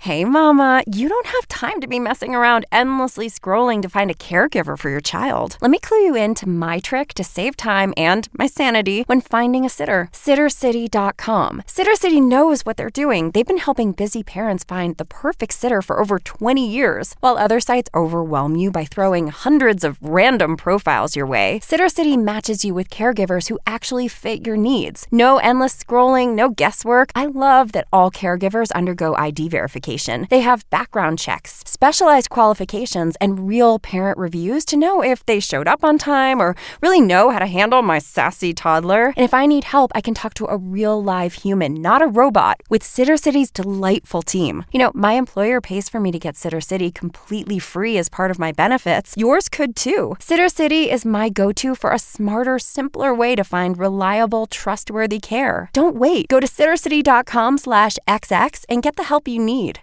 Hey mama, you don't have time to be messing around endlessly scrolling to find a caregiver for your child. Let me clue you into my trick to save time and my sanity when finding a sitter. Sittercity.com. Sittercity knows what they're doing. They've been helping busy parents find the perfect sitter for over 20 years. While other sites overwhelm you by throwing hundreds of random profiles your way, Sittercity matches you with caregivers who actually fit your needs. No endless scrolling, no guesswork. I love that all caregivers undergo ID verification. They have background checks, specialized qualifications, and real parent reviews to know if they showed up on time or really know how to handle my sassy toddler. And if I need help, I can talk to a real live human, not a robot, with Sittercity's delightful team. You know, my employer pays for me to get Sittercity completely free as part of my benefits. Yours could too. Sittercity is my go-to for a smarter, simpler way to find reliable, trustworthy care. Don't wait. Go to Sittercity.com/XX and get the help you need.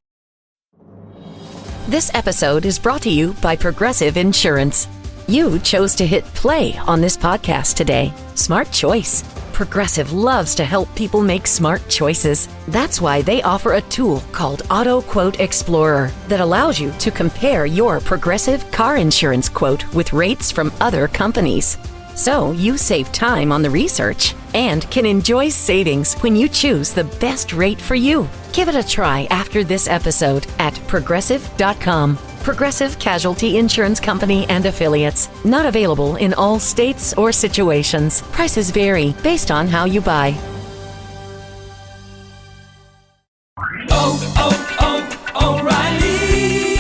This episode is brought to you by Progressive Insurance. You chose to hit play on this podcast today. Smart choice. Progressive loves to help people make smart choices. That's why they offer a tool called Auto Quote Explorer that allows you to compare your Progressive car insurance quote with rates from other companies. So you save time on the research and can enjoy savings when you choose the best rate for you. Give it a try after this episode at Progressive.com. Progressive Casualty Insurance Company and Affiliates. Not available in all states or situations. Prices vary based on how you buy. O'Reilly!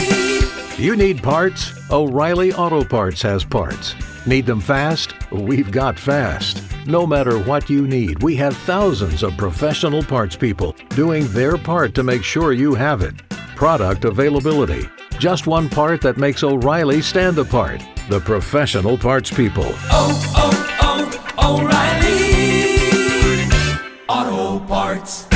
You need parts? O'Reilly Auto Parts has parts. Need them fast? We've got fast. No matter what you need, we have thousands of professional parts people doing their part to make sure you have it. Product availability. Just one part that makes O'Reilly stand apart. The professional parts people. O'Reilly Auto Parts.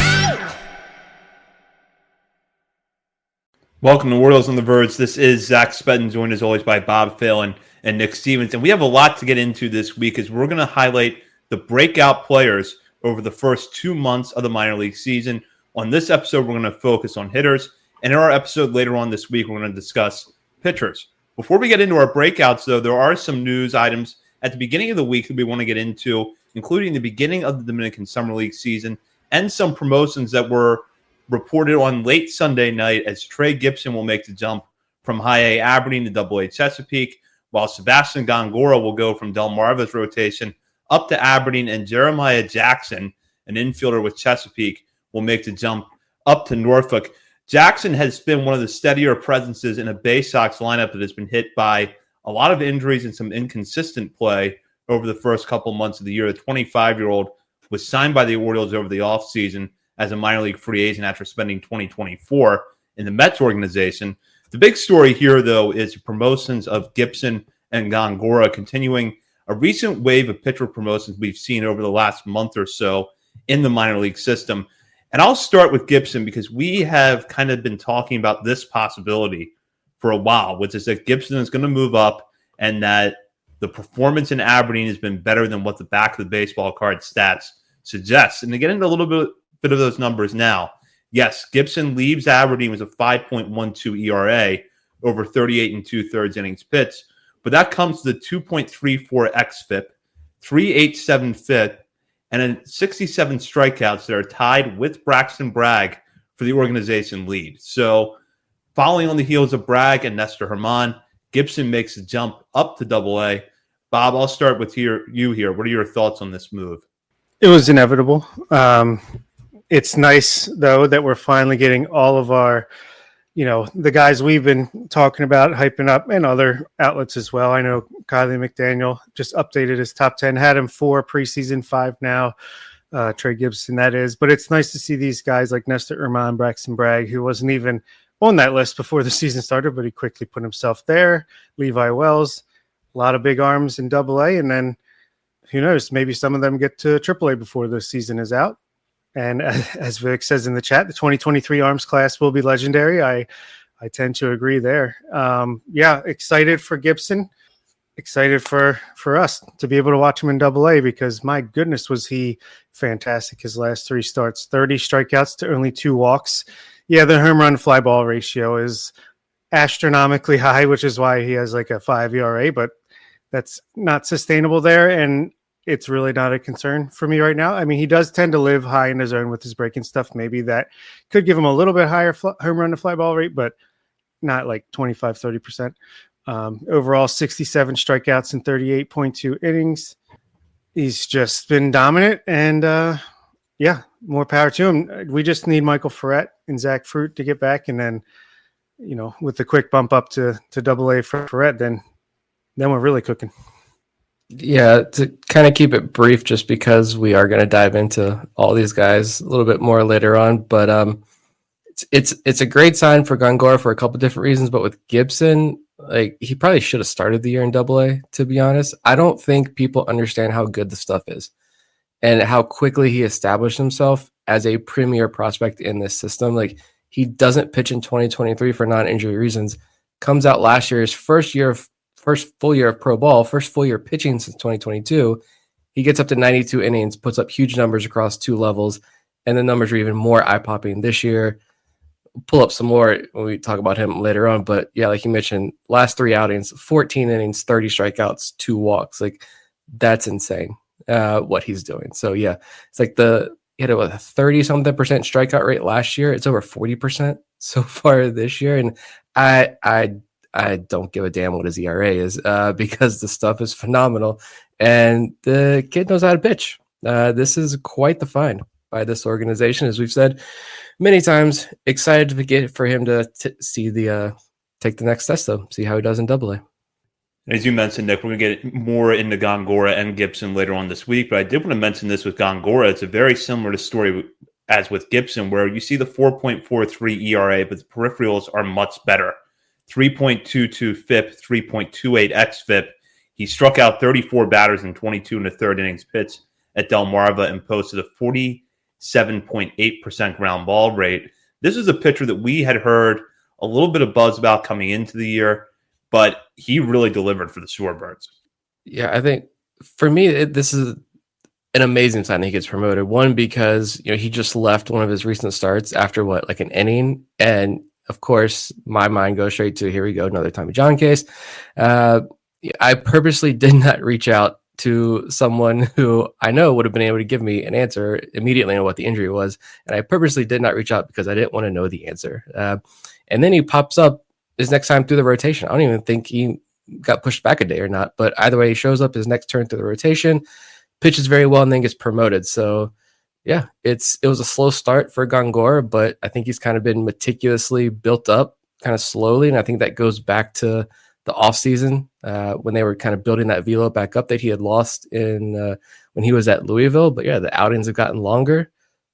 Welcome to Orioles on the Verge. This is Zach Spettin, joined as always by Bob Phelan and Nick Stevens. And we have a lot to get into this week as we're going to highlight the breakout players over the first 2 months of the minor league season. On this episode, we're going to focus on hitters. And in our episode later on this week, we're going to discuss pitchers. Before we get into our breakouts, though, there are some news items at the beginning of the week that we want to get into, including the beginning of the Dominican Summer League season and some promotions that were reported on late Sunday night as Trey Gibson will make the jump from High A Aberdeen to Double A Chesapeake, while Sebastian Gongora will go from Delmarva's rotation up to Aberdeen, and Jeremiah Jackson, an infielder with Chesapeake, will make the jump up to Norfolk. Jackson has been one of the steadier presences in a Bay Sox lineup that has been hit by a lot of injuries and some inconsistent play over the first couple months of the year. The 25-year-old was signed by the Orioles over the offseason as a minor league free agent after spending 2024 in the Mets organization. The big story here, though, is the promotions of Gibson and Gongora, continuing a recent wave of pitcher promotions we've seen over the last month or so in the minor league system. And I'll start with Gibson because we have kind of been talking about this possibility for a while, which is that Gibson is going to move up and that the performance in Aberdeen has been better than what the back of the baseball card stats suggests. And to get into a little bit of those numbers now, yes, Gibson leaves Aberdeen with a 5.12 ERA over 38 and 2/3 innings pitched, but that comes to the 2.34 xFIP, 3.87 FIP, and a 67 strikeouts that are tied with Braxton Bragg for the organization lead. So following on the heels of Bragg and Nestor Herman, Gibson makes a jump up to Double A. Bob, I'll start with you here. What are your thoughts on this move? It was inevitable. It's nice, though, that we're finally getting all of our, the guys we've been talking about, hyping up, and other outlets as well. I know Kylie McDaniel just updated his top 10, had him 4 preseason, 5 now, Trey Gibson, that is. But it's nice to see these guys like Nestor Herman, Braxton Bragg, who wasn't even on that list before the season started, but he quickly put himself there. Levi Wells, a lot of big arms in Double A, and then who knows, maybe some of them get to Triple A before the season is out. And as Vic says in the chat, the 2023 arms class will be legendary. I tend to agree there. Excited for Gibson. Excited for us to be able to watch him in Double A because, my goodness, was he fantastic his last 3 starts. 30 strikeouts to only 2 walks. Yeah, the home run fly ball ratio is astronomically high, which is why he has like a 5 ERA, but that's not sustainable there. And it's really not a concern for me right now. I mean, he does tend to live high in the zone with his breaking stuff. Maybe that could give him a little bit higher home run to fly ball rate, but not like 25, 30%. Overall, 67 strikeouts in 38.2 innings. He's just been dominant, and yeah, more power to him. We just need Michael Ferret and Zach Fruit to get back, and then, with the quick bump up to AA for Ferret, then we're really cooking. Yeah, to kind of keep it brief, just because we are going to dive into all these guys a little bit more later on, but it's a great sign for Gongora for a couple different reasons. But with Gibson, like, he probably should have started the year in AA, to be honest. I don't think people understand how good the stuff is and how quickly he established himself as a premier prospect in this system. Like, he doesn't pitch in 2023 for non-injury reasons. Comes out last year, his first full year of pro ball, first full year pitching since 2022. He gets up to 92 innings, puts up huge numbers across 2 levels, and the numbers are even more eye-popping this year. Pull up some more when we talk about him later on, but yeah, like you mentioned, last 3 outings, 14 innings, 30 strikeouts, 2 walks. Like, that's insane what he's doing. So yeah, it's like he had a 30-something% strikeout rate last year. It's over 40% so far this year, and I don't give a damn what his ERA is because the stuff is phenomenal, and the kid knows how to pitch. This is quite the find by this organization, as we've said many times. Excited to get for him to see take the next test, though, see how he does in AA. As you mentioned, Nick, we're going to get more into Gongora and Gibson later on this week, but I did want to mention this with Gongora. It's a very similar story as with Gibson, where you see the 4.43 ERA, but the peripherals are much better. 3.22 FIP, 3.28 xFIP. He struck out 34 batters in 22 and a third innings pitched at Delmarva and posted a 47.8% ground ball rate. This is a pitcher that we had heard a little bit of buzz about coming into the year, but he really delivered for the Shorebirds. Yeah, I think for me, this is an amazing sign that he gets promoted. One, because he just left one of his recent starts after like an inning, and of course, my mind goes straight to, here we go, another Tommy John case. I purposely did not reach out to someone who I know would have been able to give me an answer immediately on what the injury was. And I purposely did not reach out because I didn't want to know the answer. And then he pops up his next time through the rotation. I don't even think he got pushed back a day or not, but either way, he shows up his next turn through the rotation, pitches very well, and then gets promoted. So yeah, it was a slow start for Gongora, but I think he's kind of been meticulously built up kind of slowly. And I think that goes back to the offseason when they were kind of building that velo back up that he had lost when he was at Louisville. But yeah, the outings have gotten longer.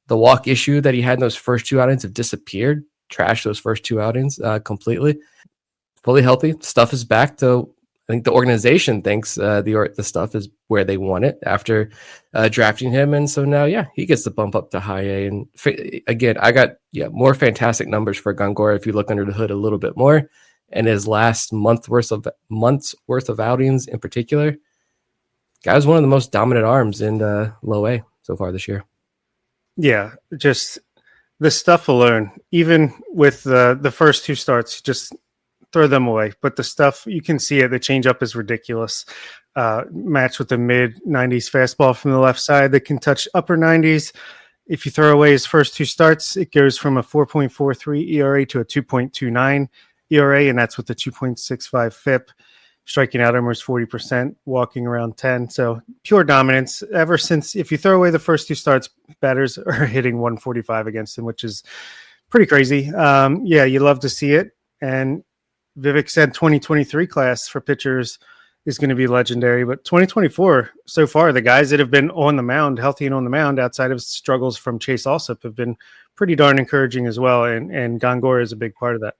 The walk issue that he had in those first 2 outings have disappeared, trashed those first 2 outings completely. Fully healthy. Stuff is back to, I think the organization thinks the stuff is where they want it after drafting him. And so now, yeah, he gets the bump up to high A. And again, I got more fantastic numbers for Gongora if you look under the hood a little bit more. And his last month's worth of outings in particular, guy was one of the most dominant arms in low A so far this year. Yeah, just the stuff alone, even with the first 2 starts, just throw them away. But the stuff, you can see it. The changeup is ridiculous. Matched with the mid-90s fastball from the left side that can touch upper 90s. If you throw away his first 2 starts, it goes from a 4.43 ERA to a 2.29 ERA, and that's with the 2.65 FIP. Striking out almost 40%, walking around 10. So pure dominance ever since. If you throw away the first 2 starts, batters are hitting 145 against him, which is pretty crazy. Yeah, you love to see it. And Vivek said 2023 class for pitchers is going to be legendary, but 2024 so far, the guys that have been on the mound, healthy and on the mound, outside of struggles from Chase Alsop, have been pretty darn encouraging as well. And Gongora is a big part of that.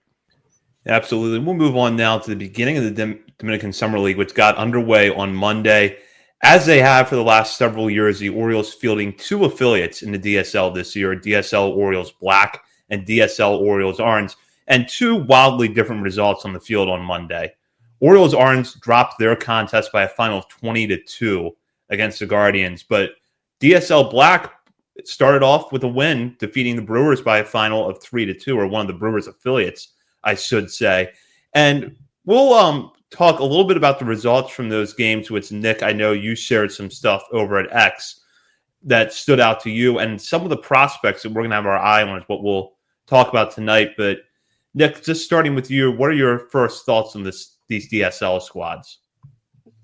Absolutely. We'll move on now to the beginning of the Dominican Summer League, which got underway on Monday. As they have for the last several years, the Orioles fielding 2 affiliates in the DSL this year, DSL Orioles Black and DSL Orioles Orange, and 2 wildly different results on the field on Monday. Orioles Orange dropped their contest by a final of 20-2 against the Guardians, but DSL Black It started off with a win, defeating the Brewers by a final of 3-2, or one of the Brewers affiliates, I should say. And we'll talk a little bit about the results from those games, which, Nick, I know you shared some stuff over at X that stood out to you, and some of the prospects that we're going to have our eye on is what we'll talk about tonight. But Nick, just starting with you, what are your first thoughts on these DSL squads?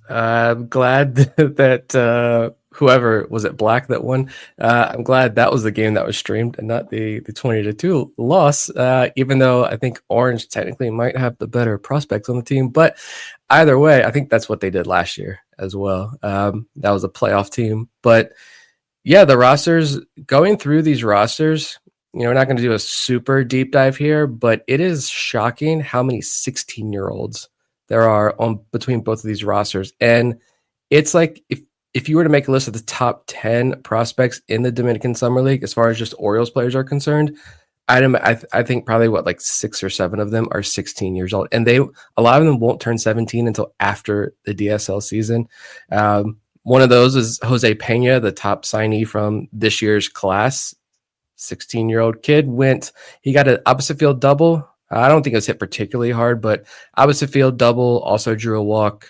I'm glad that whoever was it, Black, that won. I'm glad that was the game that was streamed and not the 20-2 loss. Even though I think Orange technically might have the better prospects on the team, but either way, I think that's what they did last year as well. That was a playoff team, but yeah, the rosters, going through these rosters, we're not going to do a super deep dive here, but it is shocking how many 16-year-olds there are on between both of these rosters. And it's like if you were to make a list of the top 10 prospects in the Dominican Summer League, as far as just Orioles players are concerned, I think probably like 6 or 7 of them are 16 years old. And a lot of them won't turn 17 until after the DSL season. One of those is Jose Pena, the top signee from this year's class. 16-year-old kid he got an opposite field double. I don't think it was hit particularly hard, but opposite field double, also drew a walk.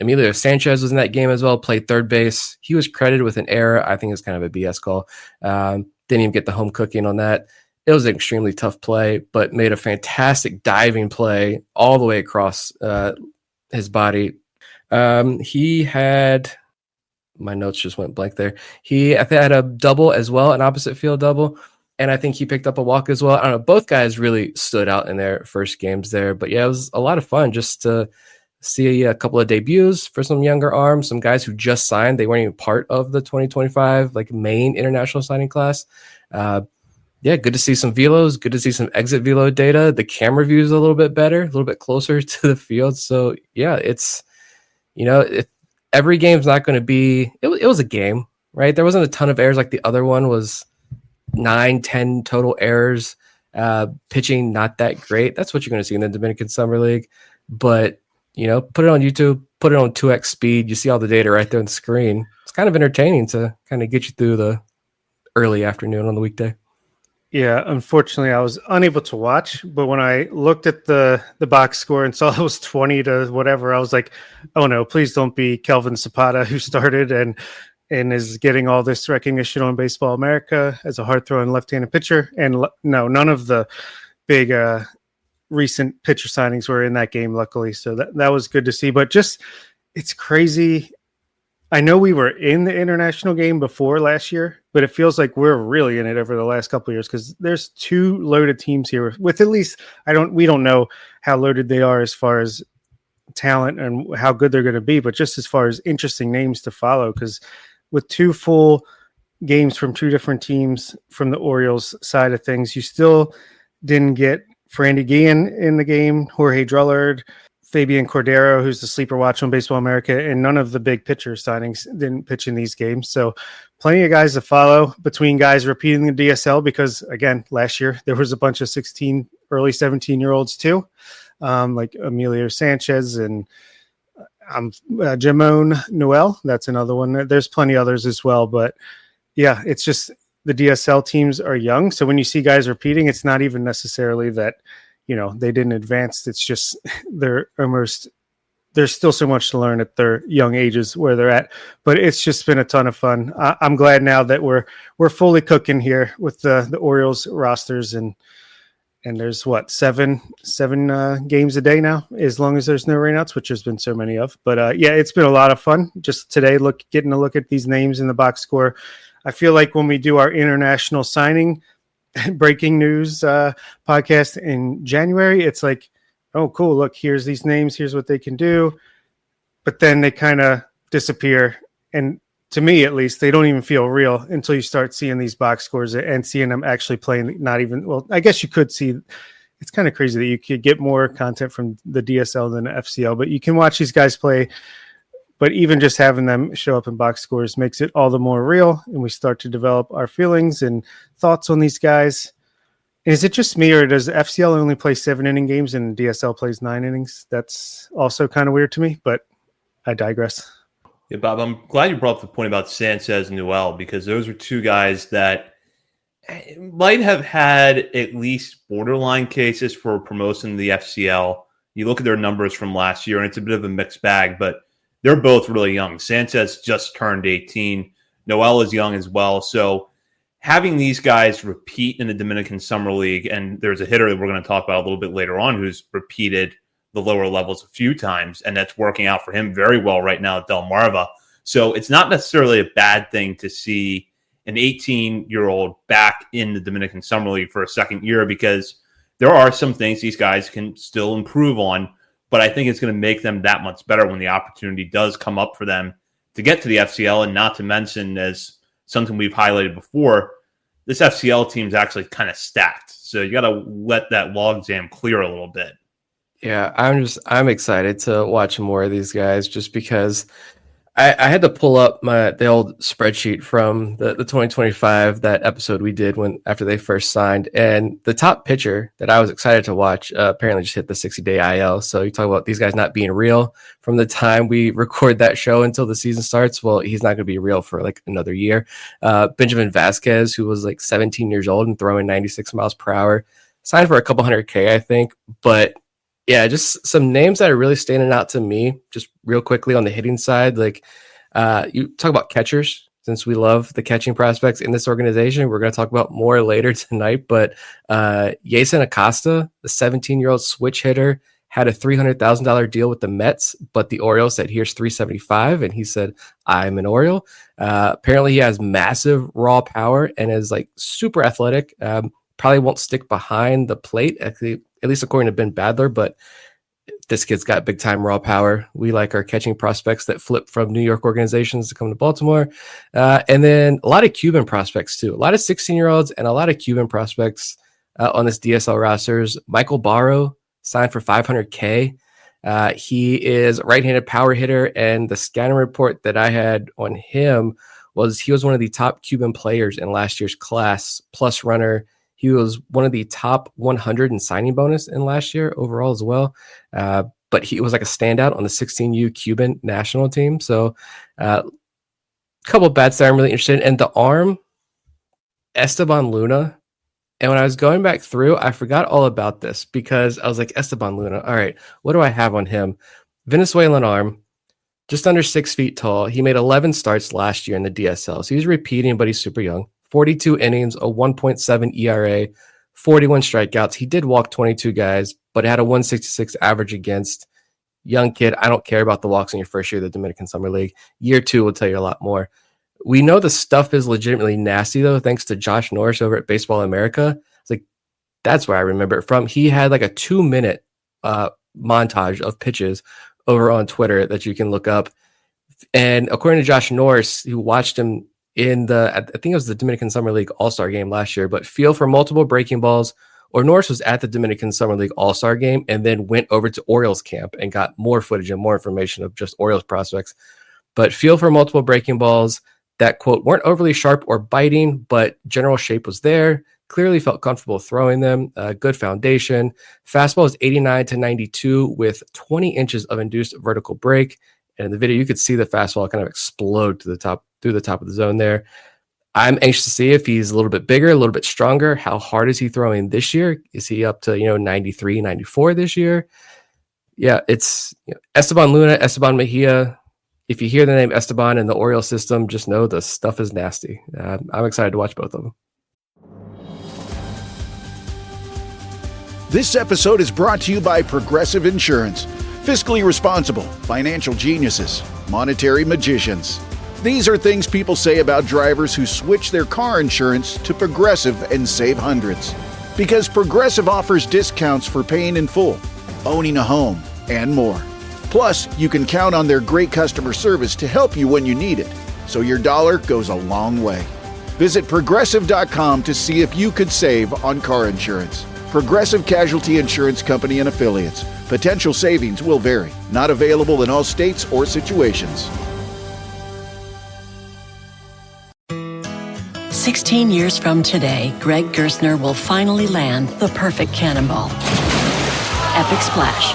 Emilio Sanchez was in that game as well, played third base. He was credited with an error. I think it was kind of a BS call. Didn't even get the home cooking on that. It was an extremely tough play, but made a fantastic diving play all the way across his body. He had, my notes just went blank there. He had a double as well, an opposite field double. And I think he picked up a walk as well. I don't know. Both guys really stood out in their first games there. But yeah, it was a lot of fun just to see a couple of debuts for some younger arms, some guys who just signed. They weren't even part of the 2025 main international signing class. Yeah, good to see some velos. Good to see some exit velo data. The camera view is a little bit better, a little bit closer to the field. So yeah, it's if every game's not going to be. It was a game, right? There wasn't a ton of errors like the other one was. 9-10 total errors, pitching not that great. That's what you're going to see in the Dominican Summer League. But put it on YouTube, put it on 2x speed. You see all the data right there on the screen. It's kind of entertaining to kind of get you through the early afternoon on the weekday. Yeah, unfortunately, I was unable to watch. But when I looked at the box score and saw it was 20 to whatever, I was like, "Oh no, please don't be Kelvin Zapata who started and is getting all this recognition on Baseball America as a hard-throwing left-handed pitcher." And no, none of the big recent pitcher signings were in that game, luckily. So that was good to see. But just, it's crazy. I know we were in the international game before last year, but it feels like we're really in it over the last couple of years because there's 2 loaded teams here with at least, we don't know how loaded they are as far as talent and how good they're going to be, but just as far as interesting names to follow, because with 2 full games from 2 different teams from the Orioles side of things, you still didn't get Frandy Guillen in the game, Jorge Drullard, Fabian Cordero, who's the sleeper watch on Baseball America, and none of the big pitcher signings didn't pitch in these games. So plenty of guys to follow between guys repeating the DSL because, again, last year there was a bunch of 16, early 17-year-olds too, like Emilio Sanchez and Jamon Noel. That's another one. There's plenty others as well. But yeah, it's just the DSL teams are young. So when you see guys repeating, it's not even necessarily that, they didn't advance. It's just there's still so much to learn at their young ages where they're at. But it's just been a ton of fun. I'm glad now that we're fully cooking here with the Orioles rosters and there's seven games a day now, as long as there's no rainouts, which there's been so many of. But yeah, it's been a lot of fun just today, getting to look at these names in the box score. I feel like when we do our international signing breaking news podcast in January, it's like, oh, cool, look, here's these names, here's what they can do. But then they kind of disappear. And to me, at least, they don't even feel real until you start seeing these box scores and seeing them actually playing. Not even, well, I guess you could see. It's kind of crazy that you could get more content from the DSL than the FCL, but you can watch these guys play. But even just having them show up in box scores makes it all the more real, and we start to develop our feelings and thoughts on these guys. Is it just me, or does FCL only play 7-inning games and DSL plays 9 innings? That's also kind of weird to me, but I digress. Yeah, Bob, I'm glad you brought up the point about Sanchez and Noel, because those are two guys that might have had at least borderline cases for promotion to the FCL. You look at their numbers from last year, and it's a bit of a mixed bag, but they're both really young. Sanchez just turned 18. Noel is young as well. So having these guys repeat in the Dominican Summer League, and there's a hitter that we're going to talk about a little bit later on who's repeated the lower levels a few times, and that's working out for him very well right now at Delmarva. So it's not necessarily a bad thing to see an 18-year-old back in the Dominican Summer League for a second year, because there are some things these guys can still improve on, but I think it's going to make them that much better when the opportunity does come up for them to get to the FCL. And not to mention, as something we've highlighted before, this FCL team is actually kind of stacked. So you got to let that logjam clear a little bit. Yeah, I'm excited to watch more of these guys, just because I had to pull up the old spreadsheet from the 2025, that episode we did after they first signed, and the top pitcher that I was excited to watch apparently just hit the 60-day IL. So you talk about these guys not being real from the time we record that show until the season starts. Well, he's not going to be real for like another year. Benjamin Vasquez, who was like 17 years old and throwing 96 miles per hour, signed for a couple $100K, I think, but yeah, just some names that are really standing out to me, just real quickly on the hitting side. Like you talk about catchers, since we love the catching prospects in this organization. We're going to talk about more later tonight, but Yason Acosta, the 17-year-old switch hitter, had a $300,000 deal with the Mets, but the Orioles said, here's $375,000, and he said, I'm an Oriole. Apparently he has massive raw power and is like super athletic. Probably won't stick behind the plate, actually, at least according to Ben Badler, but this kid's got big time raw power. We like our catching prospects that flip from New York organizations to come to Baltimore. And then a lot of Cuban prospects too. A lot of 16-year-olds and a lot of Cuban prospects on this DSL rosters. Michael Barrow signed for $500K. He is a right-handed power hitter, and the scouting report that I had on him was he was one of the top Cuban players in last year's class, plus runner. He was one of the top 100 in signing bonus in last year overall as well. But he was like a standout on the 16U Cuban national team. So a couple of bats that I'm really interested in. And the arm, Esteban Luna. And when I was going back through, I forgot all about this because I was like, Esteban Luna, all right, what do I have on him? Venezuelan arm, just under 6 feet tall. He made 11 starts last year in the DSL. So he's repeating, but he's super young. 42 innings, a 1.7 ERA, 41 strikeouts. He did walk 22 guys, but had a 166 average against. Young kid. I don't care about the walks in your first year of the Dominican Summer League. Year two will tell you a lot more. We know the stuff is legitimately nasty, though, thanks to Josh Norris over at Baseball America. It's like, that's where I remember it from. He had like a 2-minute montage of pitches over on Twitter that you can look up. And according to Josh Norris, who watched him in I think it was the Dominican Summer League All-Star game last year, but feel for multiple breaking balls, or Norris was at the Dominican Summer League All-Star game and then went over to Orioles camp and got more footage and more information of just Orioles prospects. But feel for multiple breaking balls that, quote, weren't overly sharp or biting, but general shape was there. Clearly felt comfortable throwing them. Good foundation. Fastball is 89 to 92 with 20 inches of induced vertical break. And in the video, you could see the fastball kind of explode through the top of the zone there. I'm anxious to see if he's a little bit bigger, a little bit stronger. How hard is he throwing this year? Is he up to 93, 94 this year? Yeah, it's Esteban Luna, Esteban Mejia. If you hear the name Esteban in the Orioles system, just know the stuff is nasty. I'm excited to watch both of them. This episode is brought to you by Progressive Insurance. Fiscally responsible, financial geniuses, monetary magicians. These are things people say about drivers who switch their car insurance to Progressive and save hundreds. Because Progressive offers discounts for paying in full, owning a home, and more. Plus, you can count on their great customer service to help you when you need it, so your dollar goes a long way. Visit Progressive.com to see if you could save on car insurance. Progressive Casualty Insurance Company and Affiliates. Potential savings will vary. Not available in all states or situations. 16 years from today, Greg Gerstner will finally land the perfect cannonball. Epic splash.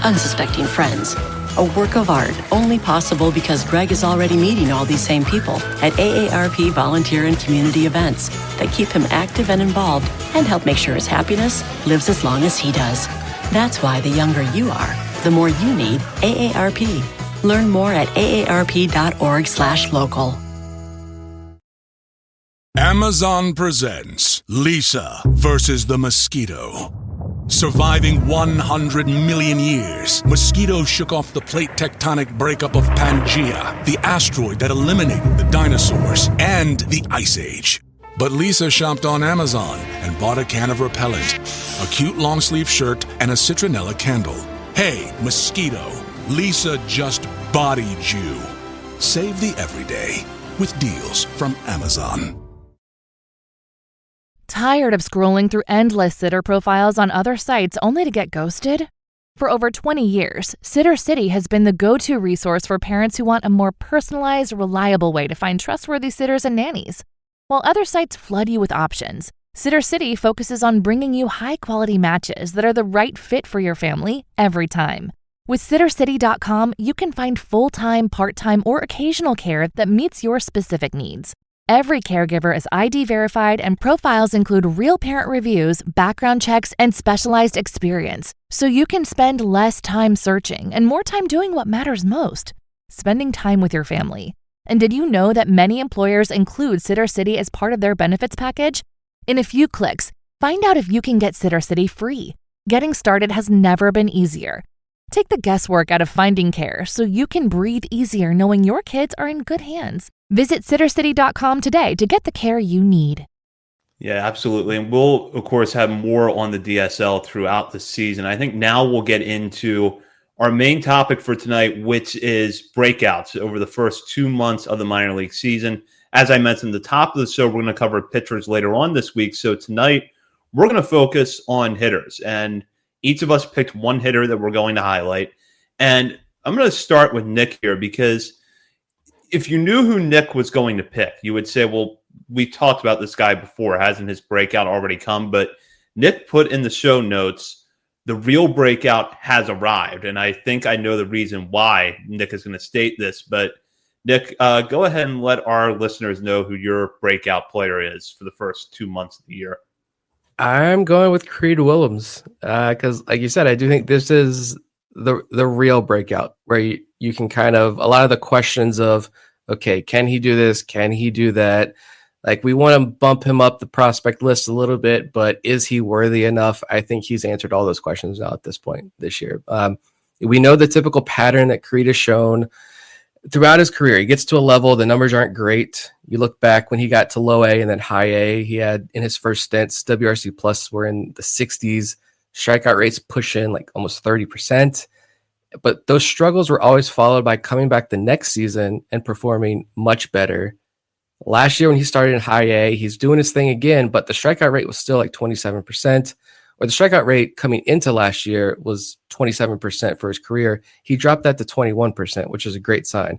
Unsuspecting friends. a work of art only possible because Greg is already meeting all these same people at AARP volunteer and community events that keep him active and involved and help make sure his happiness lives as long as he does. That's why the younger you are, the more you need AARP. Learn more at aarp.org/local. Amazon presents Lisa versus the mosquito. Surviving 100 million years, mosquitoes shook off the plate tectonic breakup of Pangaea, the asteroid that eliminated the dinosaurs and the Ice Age. But Lisa shopped on Amazon and bought a can of repellent, a cute long-sleeve shirt, and a citronella candle. Hey, mosquito, Lisa just bodied you. Save the everyday with deals from Amazon. Tired of scrolling through endless sitter profiles on other sites only to get ghosted? For over 20 years, Sitter City has been the go-to resource for parents who want a more personalized, reliable way to find trustworthy sitters and nannies. While other sites flood you with options, Sitter City focuses on bringing you high-quality matches that are the right fit for your family every time. With SitterCity.com, you can find full-time, part-time, or occasional care that meets your specific needs. Every caregiver is ID verified, and profiles include real parent reviews, background checks, and specialized experience, so you can spend less time searching and more time doing what matters most, spending time with your family. And did you know that many employers include Sitter City as part of their benefits package? In a few clicks, find out if you can get Sitter City free. Getting started has never been easier. Take the guesswork out of finding care so you can breathe easier knowing your kids are in good hands. Visit SitterCity.com today to get the care you need. Yeah, absolutely. And we'll, of course, have more on the DSL throughout the season. I think now we'll get into our main topic for tonight, which is breakouts over the first 2 months of the minor league season. As I mentioned at the top of the show, we're going to cover pitchers later on this week. So tonight, we're going to focus on hitters. And each of us picked one hitter that we're going to highlight. And I'm going to start with Nick here because if you knew who Nick was going to pick, you would say, well, we talked about this guy before. Hasn't his breakout already come? But Nick put in the show notes, the real breakout has arrived. And I think I know the reason why Nick is going to state this. But Nick, go ahead and let our listeners know who your breakout player is for the first 2 months of the year. I'm going with Creed Willems because, like you said, I do think this is the real breakout where you can kind of, a lot of the questions of, okay, can he do this? Can he do that? Like, we want to bump him up the prospect list a little bit, but is he worthy enough? I think he's answered all those questions now at this point this year. We know the typical pattern that Creed has shown throughout his career. He gets to a level, the numbers aren't great. You look back when he got to low A and then high A, he had in his first stints, WRC plus were in the 60s, strikeout rates pushing like almost 30%. But those struggles were always followed by coming back the next season and performing much better. Last year when he started in high A, he's doing his thing again, but the strikeout rate was still like 27%, or the strikeout rate coming into last year was 27% for his career. He dropped that to 21%, which is a great sign.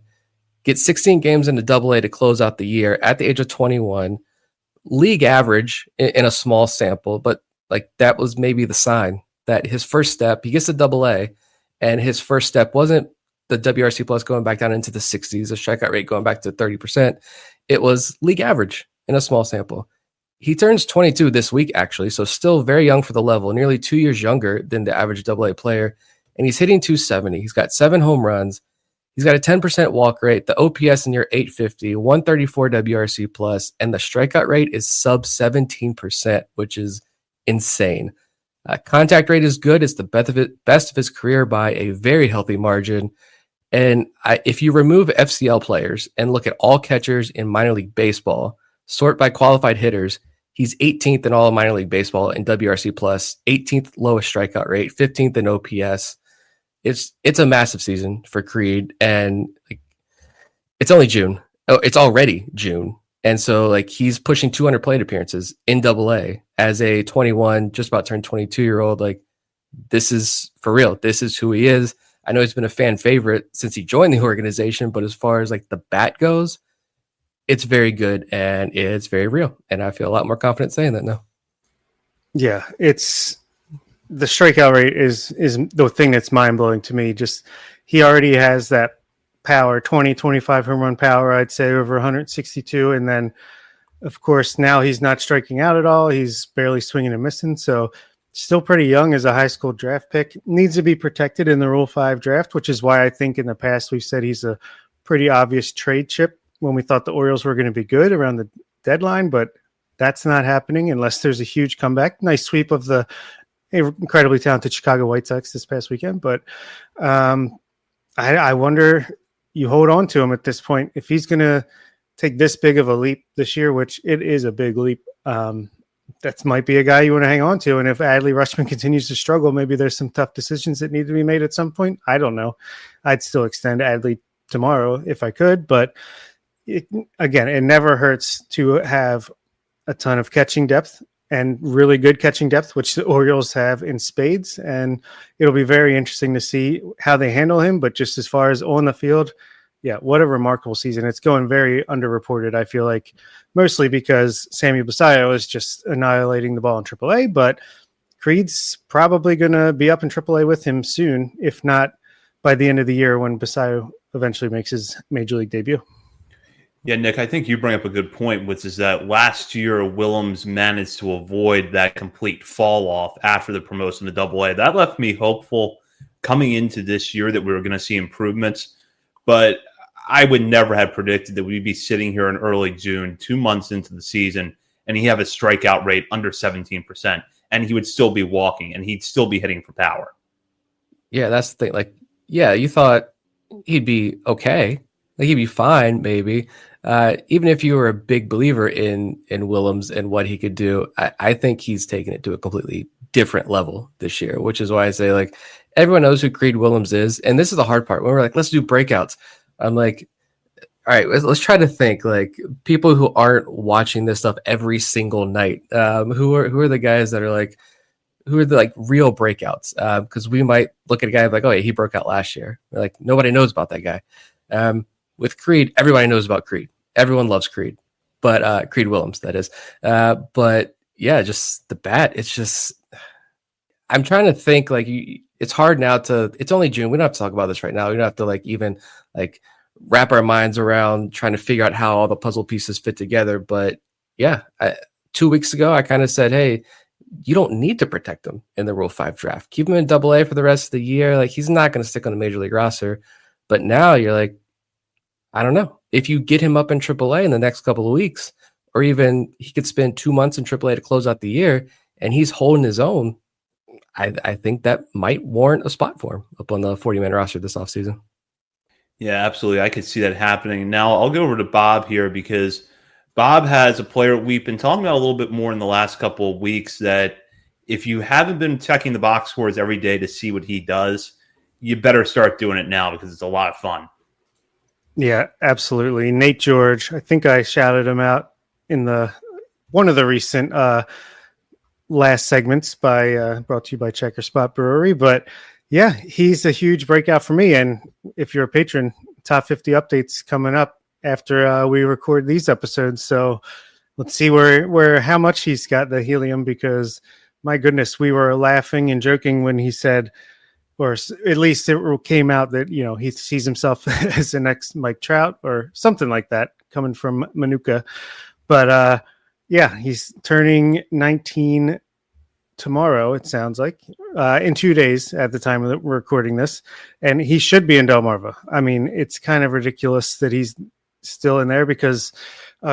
Get 16 games into Double A to close out the year at the age of 21. League average in a small sample, but like that was maybe the sign that his first step, he gets to Double A, and his first step wasn't the WRC plus going back down into the 60s, the strikeout rate going back to 30%. It was league average in a small sample. He turns 22 this week, actually, so still very young for the level, nearly 2 years younger than the average Double-A player, and he's hitting 270. He's got 7 home runs. He's got a 10% walk rate, the OPS in near 850, 134 WRC plus, and the strikeout rate is sub 17%, which is insane. Contact rate is good. It's the best of his career by a very healthy margin. And if you remove FCL players and look at all catchers in minor league baseball, sort by qualified hitters, he's 18th in all of minor league baseball in WRC plus, 18th lowest strikeout rate, 15th in OPS. It's a massive season for Creed, and like, it's only June. Oh, it's already June. And so like he's pushing 200 plate appearances in Double A as a 21, just about turned 22-year-old. Like, this is for real. This is who he is. I know he's been a fan favorite since he joined the organization, but as far as like the bat goes, it's very good and it's very real. And I feel a lot more confident saying that now. Yeah, it's the strikeout rate is the thing that's mind blowing to me. Just he already has that power, 20, 25 home run power, I'd say over 162. And then, of course, now he's not striking out at all. He's barely swinging and missing. So still pretty young as a high school draft pick. Needs to be protected in the Rule 5 draft, which is why I think in the past we've said he's a pretty obvious trade chip when we thought the Orioles were going to be good around the deadline, but that's not happening unless there's a huge comeback. Nice sweep of the incredibly talented Chicago White Sox this past weekend. But I wonder, you hold on to him at this point. If he's going to take this big of a leap this year, which it is a big leap, that might be a guy you want to hang on to. And if Adley Rutschman continues to struggle, maybe there's some tough decisions that need to be made at some point. I don't know. I'd still extend Adley tomorrow if I could, but it never hurts to have a ton of catching depth and really good catching depth, which the Orioles have in spades. And it'll be very interesting to see how they handle him. But just as far as on the field, yeah, what a remarkable season. It's going very underreported, I feel like, mostly because Sammy Basayo is just annihilating the ball in AAA, but Creed's probably going to be up in AAA with him soon, if not by the end of the year when Basayo eventually makes his major league debut. Yeah, Nick, I think you bring up a good point, which is that last year Willems managed to avoid that complete fall off after the promotion to AA. That left me hopeful coming into this year that we were going to see improvements. But I would never have predicted that we'd be sitting here in early June, 2 months into the season, and he have a strikeout rate under 17%, and he would still be walking, and he'd still be hitting for power. Yeah, that's the thing. Like, yeah, you thought he'd be okay. Like, he'd be fine, maybe. Even if you were a big believer in Willems and what he could do, I think he's taken it to a completely different level this year, which is why I say, like, everyone knows who Creed Willems is. And this is the hard part. When we're like, let's do breakouts, I'm like, all right, let's try to think, like, people who aren't watching this stuff every single night. Who are the guys that are like, who are the like real breakouts? Because we might look at a guy like, oh, yeah, he broke out last year. We're like, nobody knows about that guy. With Creed, everybody knows about Creed. Everyone loves Creed, but Creed Willems, that is. But yeah, just the bat. It's just, I'm trying to think, like, it's hard now it's only June. We don't have to talk about this right now. We don't have to like even like wrap our minds around trying to figure out how all the puzzle pieces fit together. But yeah, 2 weeks ago, I kind of said, hey, you don't need to protect him in the Rule 5 draft. Keep him in AA for the rest of the year. Like, he's not going to stick on the major league roster. But now you're like, I don't know. If you get him up in AAA in the next couple of weeks, or even he could spend 2 months in AAA to close out the year, and he's holding his own, I think that might warrant a spot for him up on the 40-man roster this offseason. Yeah, absolutely. I could see that happening. Now I'll go over to Bob here because Bob has a player we've been talking about a little bit more in the last couple of weeks that if you haven't been checking the box scores every day to see what he does, you better start doing it now because it's a lot of fun. Yeah, absolutely. Nate George, I think I shouted him out in one of the recent last segments brought to you by Checker Spot Brewery. But yeah, he's a huge breakout for me. And if you're a patron, top 50 updates coming up after we record these episodes. So let's see how much he's got the helium, because my goodness, we were laughing and joking when he said, or at least it came out that, you know, he sees himself as the next Mike Trout or something like that coming from Manuka. But yeah, he's turning 19 tomorrow, it sounds like, in 2 days at the time that we're recording this. And he should be in Delmarva. I mean, it's kind of ridiculous that he's still in there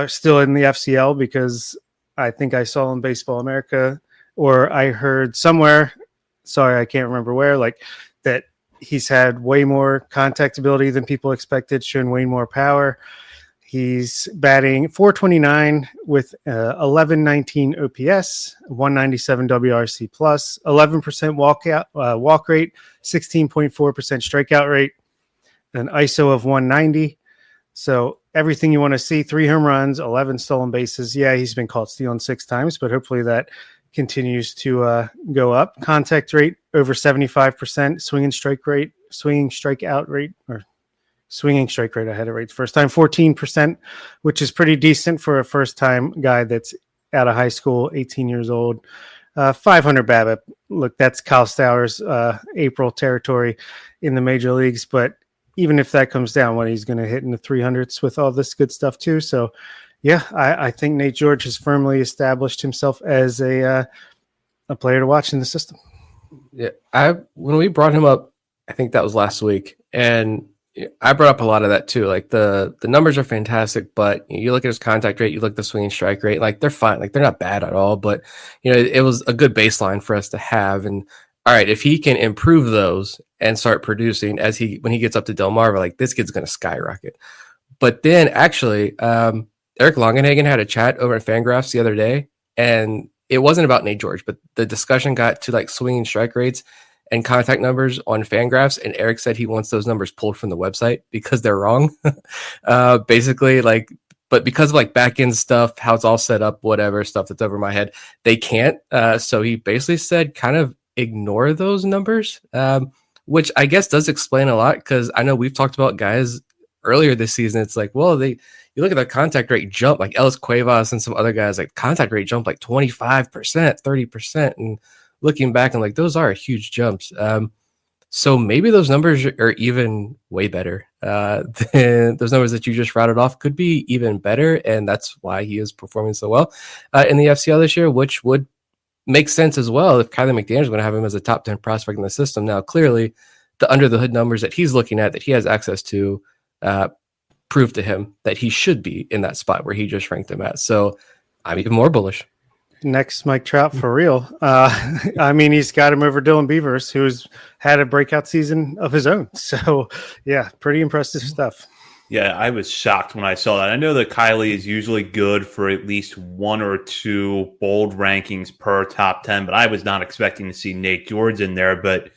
still in the FCL, because I think I saw in Baseball America, or I heard somewhere, sorry, I can't remember where, like that he's had way more contact ability than people expected, showing way more power. He's batting .429 with 1119 OPS, 197 WRC plus, 11% walk rate, 16.4% strikeout rate, an ISO of 190. So everything you want to see: 3 home runs, 11 stolen bases. Yeah, he's been caught stealing 6 times, but hopefully that continues to go up. Contact rate over 75%, swinging strike rate, I had it right the first time, 14%, which is pretty decent for a first time guy that's out of high school, 18 years old. 500 BABIP. Look, that's Kyle Stowers' April territory in the major leagues. But even if that comes down, he's going to hit in the 300s with all this good stuff too. So, yeah, I think Nate George has firmly established himself as a player to watch in the system. Yeah, when we brought him up, I think that was last week, and I brought up a lot of that too. Like the numbers are fantastic, but you look at his contact rate, you look at the swinging strike rate, like they're fine, like they're not bad at all. But it was a good baseline for us to have. And all right, if he can improve those and start producing when he gets up to Delmarva, like this kid's going to skyrocket. But then actually, Eric Longenhagen had a chat over at Fangraphs the other day, and it wasn't about Nate George, but the discussion got to like swinging strike rates and contact numbers on Fangraphs, and Eric said he wants those numbers pulled from the website because they're wrong. Basically, but because of like back end stuff, how it's all set up, whatever stuff that's over my head, they can't. So he basically said kind of ignore those numbers, which I guess does explain a lot, because I know we've talked about guys earlier this season. It's like, well, you look at their contact rate jump, like Ellis Cuevas and some other guys, like contact rate jump like 25%, 30%. And looking back and like, those are huge jumps. So maybe those numbers are even way better than those numbers that you just routed off, could be even better. And that's why he is performing so well in the FCL this year, which would make sense as well if Kylie McDaniel is going to have him as a top 10 prospect in the system. Now, clearly the under the hood numbers that he's looking at, that he has access to, prove to him that he should be in that spot where he just ranked him at. So I'm even more bullish. Next Mike Trout for real. I mean, he's got him over Dylan Beavers, who's had a breakout season of his own. So, yeah, pretty impressive stuff. Yeah, I was shocked when I saw that. I know that Kylie is usually good for at least one or two bold rankings per top 10, but I was not expecting to see Nate George in there. But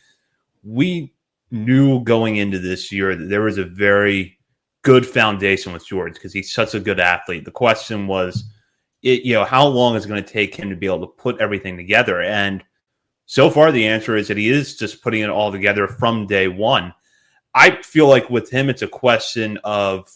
we knew going into this year that there was a very good foundation with George because he's such a good athlete. The question was, how long is it going to take him to be able to put everything together? And so far, the answer is that he is just putting it all together from day one. I feel like with him, it's a question of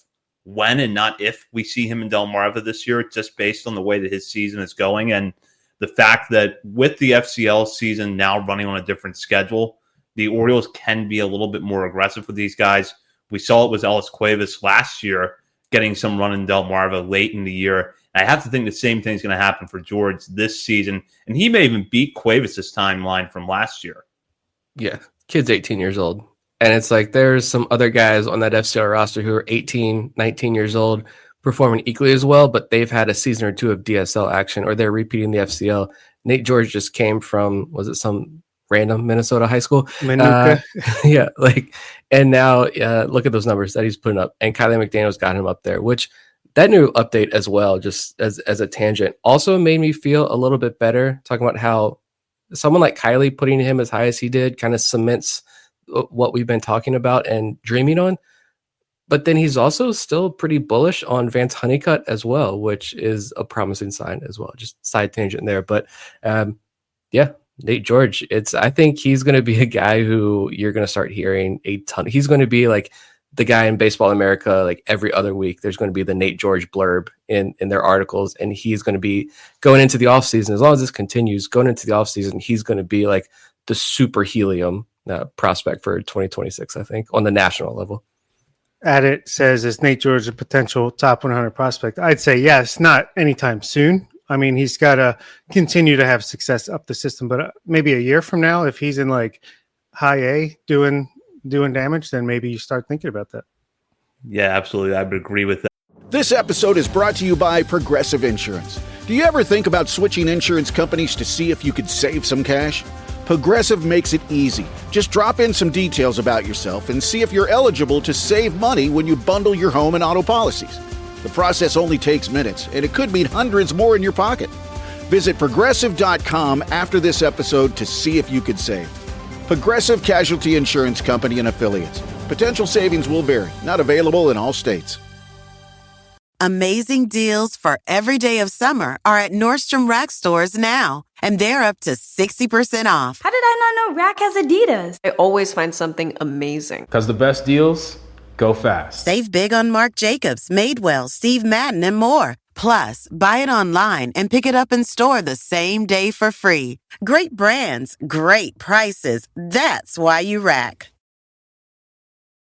when and not if we see him in Delmarva this year, just based on the way that his season is going and the fact that with the FCL season now running on a different schedule, the Orioles can be a little bit more aggressive with these guys. We saw it with Ellis Cuevas last year, getting some run in Delmarva late in the year. I have to think the same thing's going to happen for George this season. And he may even beat Cuevas' timeline from last year. Yeah, kid's 18 years old. And it's like there's some other guys on that FCL roster who are 18, 19 years old, performing equally as well, but they've had a season or two of DSL action, or they're repeating the FCL. Nate George just came from, was it some random Minnesota high school? Yeah, and now look at those numbers that he's putting up. And Kylie McDaniel's got him up there, which that new update as well, just as a tangent, also made me feel a little bit better, talking about how someone like Kylie putting him as high as he did kind of cements what we've been talking about and dreaming on. But then he's also still pretty bullish on Vance Honeycutt as well, which is a promising sign as well. Just side tangent there. But Nate George, I think he's going to be a guy who you're going to start hearing a ton. He's going to be like the guy in Baseball America, like every other week, there's going to be the Nate George blurb in their articles. And he's going to be going into the offseason. As long as this continues, going into the offseason, he's going to be like the super helium prospect for 2026, I think, on the national level. At it says, is Nate George a potential top 100 prospect? I'd say yes, not anytime soon. I mean, he's got to continue to have success up the system, but maybe a year from now, if he's in like high A doing damage, then maybe you start thinking about that. Yeah, absolutely. I would agree with that. This episode is brought to you by Progressive Insurance. Do you ever think about switching insurance companies to see if you could save some cash? Progressive makes it easy. Just drop in some details about yourself and see if you're eligible to save money when you bundle your home and auto policies. The process only takes minutes, and it could mean hundreds more in your pocket. Visit Progressive.com after this episode to see if you could save. Progressive Casualty Insurance Company and Affiliates. Potential savings will vary. Not available in all states. Amazing deals for every day of summer are at Nordstrom Rack stores now. And they're up to 60% off. How did I not know Rack has Adidas? I always find something amazing. Because the best deals go fast. Save big on Marc Jacobs, Madewell, Steve Madden, and more. Plus, buy it online and pick it up in store the same day for free. Great brands, great prices. That's why you rack.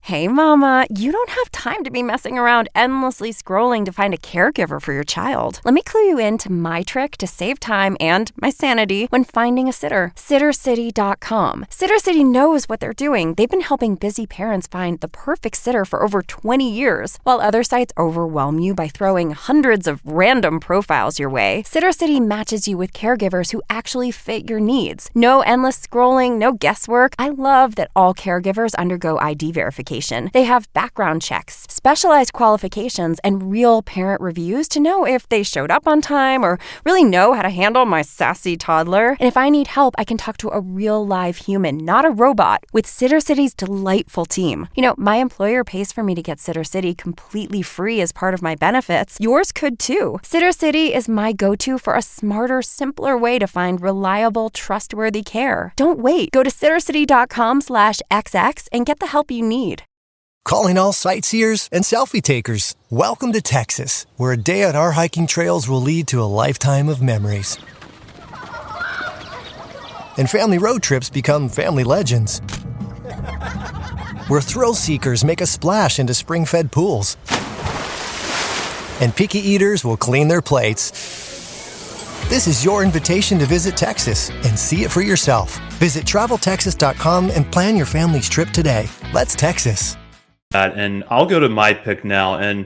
Hey, Mama, you don't have time to be messing around endlessly scrolling to find a caregiver for your child. Let me clue you into my trick to save time and my sanity when finding a sitter. SitterCity.com. SitterCity knows what they're doing. They've been helping busy parents find the perfect sitter for over 20 years. While other sites overwhelm you by throwing hundreds of random profiles your way, SitterCity matches you with caregivers who actually fit your needs. No endless scrolling, no guesswork. I love that all caregivers undergo ID verification. They have background checks, specialized qualifications, and real parent reviews to know if they showed up on time or really know how to handle my sassy toddler. And if I need help, I can talk to a real live human, not a robot, with SitterCity's delightful team. You know, my employer pays for me to get SitterCity completely free as part of my benefits. Yours could too. SitterCity is my go-to for a smarter, simpler way to find reliable, trustworthy care. Don't wait. Go to SitterCity.com/XX and get the help you need. Calling all sightseers and selfie takers. Welcome to Texas, where a day on our hiking trails will lead to a lifetime of memories. And family road trips become family legends. Where thrill seekers make a splash into spring-fed pools. And picky eaters will clean their plates. This is your invitation to visit Texas and see it for yourself. Visit TravelTexas.com and plan your family's trip today. Let's Texas. And I'll go to my pick now. And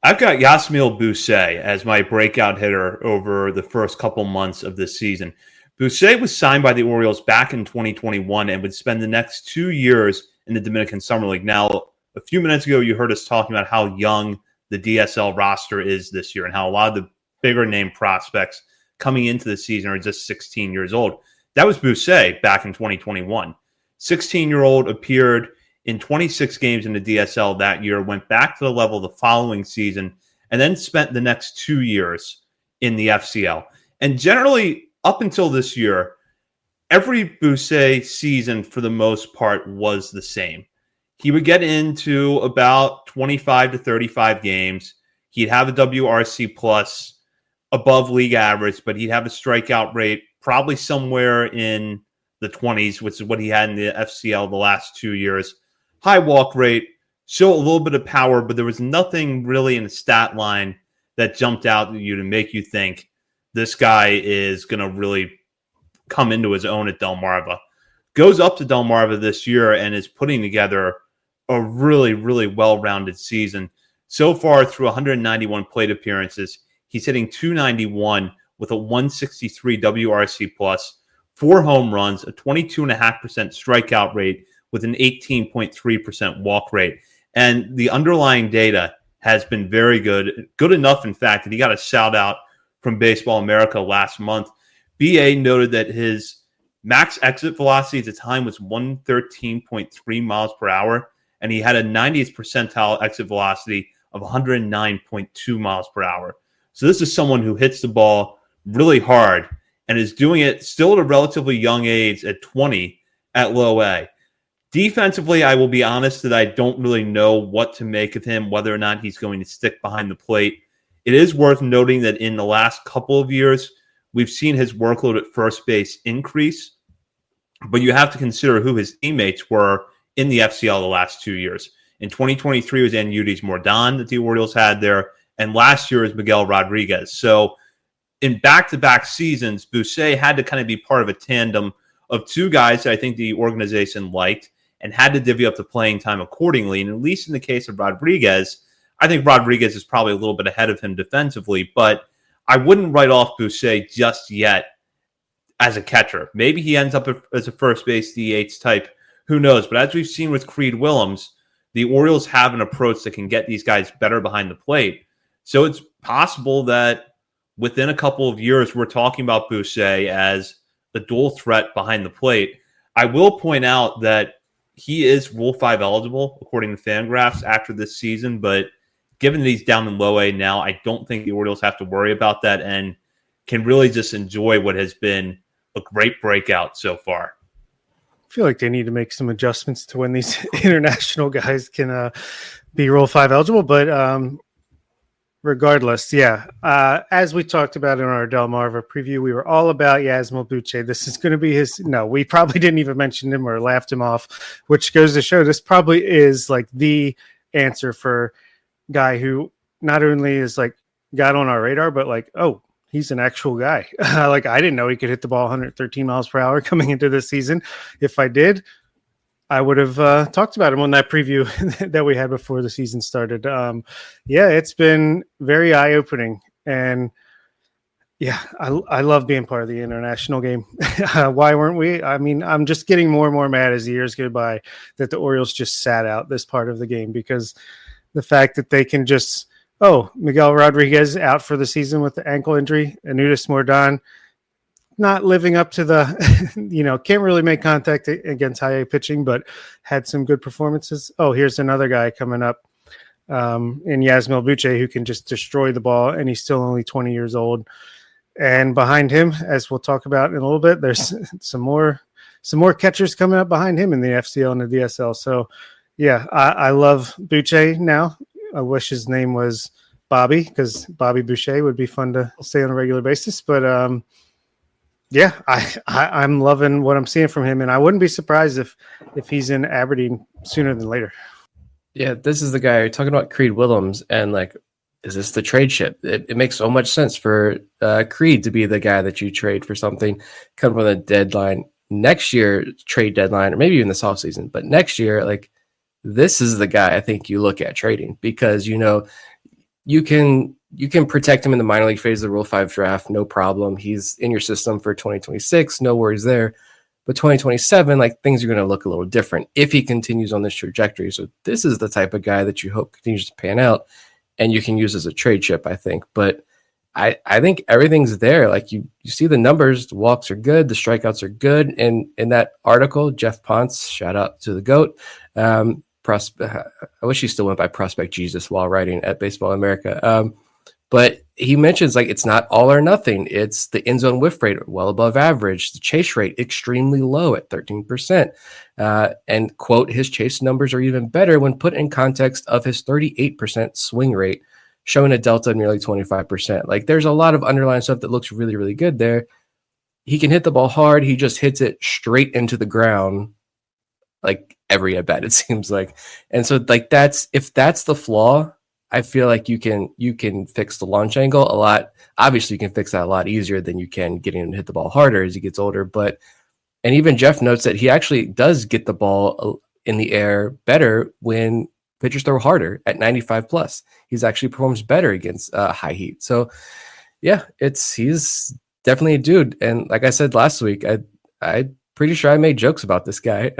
I've got Yasmil Boussaint as my breakout hitter over the first couple months of this season. Boussaint was signed by the Orioles back in 2021 and would spend the next 2 years in the Dominican Summer League. Now, a few minutes ago, you heard us talking about how young the DSL roster is this year and how a lot of the bigger name prospects coming into the season are just 16 years old. That was Boussaint back in 2021. 16-year-old appeared in 26 games in the DSL that year, went back to the level the following season, and then spent the next 2 years in the FCL. And generally, up until this year, every Boussaint season, for the most part, was the same. He would get into about 25 to 35 games. He'd have a WRC plus above league average, but he'd have a strikeout rate probably somewhere in the 20s, which is what he had in the FCL the last 2 years. High walk rate, show a little bit of power, but there was nothing really in the stat line that jumped out at you to make you think this guy is going to really come into his own at Delmarva. Goes up to Delmarva this year and is putting together a really, really well-rounded season. So far, through 191 plate appearances, he's hitting .291 with a 163 WRC plus, 4 home runs, a 22.5% strikeout rate, with an 18.3% walk rate. And the underlying data has been very good. Good enough, in fact, that he got a shout out from Baseball America last month. BA noted that his max exit velocity at the time was 113.3 miles per hour, and he had a 90th percentile exit velocity of 109.2 miles per hour. So this is someone who hits the ball really hard and is doing it still at a relatively young age at 20 at low A. Defensively, I will be honest that I don't really know what to make of him, whether or not he's going to stick behind the plate. It is worth noting that in the last couple of years, we've seen his workload at first base increase, but you have to consider who his teammates were in the FCL the last 2 years. In 2023, it was Anyudis Mordan that the Orioles had there, and last year was Miguel Rodriguez. So in back-to-back seasons, Boussaint had to kind of be part of a tandem of two guys that I think the organization liked and had to divvy up the playing time accordingly. And at least in the case of Rodriguez, I think Rodriguez is probably a little bit ahead of him defensively, but I wouldn't write off Boussaint just yet as a catcher. Maybe he ends up as a first base DH type. Who knows? But as we've seen with Creed Willems, the Orioles have an approach that can get these guys better behind the plate. So it's possible that within a couple of years, we're talking about Boussaint as the dual threat behind the plate. I will point out that he is Rule 5 eligible, according to Fangraphs, after this season. But given that he's down in low A now, I don't think the Orioles have to worry about that and can really just enjoy what has been a great breakout so far. I feel like they need to make some adjustments to when these international guys can be Rule 5 eligible. But Regardless, yeah. As we talked about in our Delmarva preview, we were all about Yasmil Buche. This is going to be his. No, we probably didn't even mention him or laughed him off, which goes to show this probably is like the answer for guy who not only is like got on our radar, but like, oh, he's an actual guy. Like I didn't know he could hit the ball 113 miles per hour coming into this season. If I did, I would have talked about him on that preview that we had before the season started. Yeah, it's been very eye-opening. And yeah, I love being part of the international game. Why weren't we? I mean, I'm just getting more and more mad as the years go by that the Orioles just sat out this part of the game, because the fact that they can just, Miguel Rodriguez out for the season with the ankle injury, Anutis Mordan not living up to the, can't really make contact against high A pitching, but had some good performances. Oh, here's another guy coming up in Yasmil Buche who can just destroy the ball, and he's still only 20 years old. And behind him, as we'll talk about in a little bit, there's some more catchers coming up behind him in the FCL and the DSL. So, yeah, I love Buche now. I wish his name was Bobby, because Bobby Boucher would be fun to say on a regular basis. But yeah, I'm loving what I'm seeing from him, and I wouldn't be surprised if he's in Aberdeen sooner than later. Yeah, this is the guy you're talking about, Creed Willems, and like, is this the trade ship? It makes so much sense for Creed to be the guy that you trade for something come from the deadline next year, trade deadline, or maybe even this offseason. But next year, like, this is the guy I think you look at trading, because you can protect him in the minor league phase of the Rule 5 draft, no problem. He's in your system for 2026, no worries there. But 2027, like, things are going to look a little different if he continues on this trajectory. So this is the type of guy that you hope continues to pan out, and you can use as a trade chip, I think. But I think everything's there. Like, you see the numbers, the walks are good, the strikeouts are good. And in that article, Jeff Ponce, shout out to the GOAT, I wish he still went by Prospect Jesus while writing at Baseball America. But he mentions, like, it's not all or nothing. It's the end zone whiff rate well above average, the chase rate extremely low at 13%. And, quote, his chase numbers are even better when put in context of his 38% swing rate, showing a delta of nearly 25%. Like, there's a lot of underlying stuff that looks really, really good there. He can hit the ball hard. He just hits it straight into the ground, like, every at bat, it seems like. And so, like, if that's the flaw, I feel like you can fix the launch angle a lot. Obviously, you can fix that a lot easier than you can getting him to hit the ball harder as he gets older. And even Jeff notes that he actually does get the ball in the air better when pitchers throw harder at 95 plus. He's actually performs better against high heat. So yeah, he's definitely a dude. And like I said last week, I pretty sure I made jokes about this guy.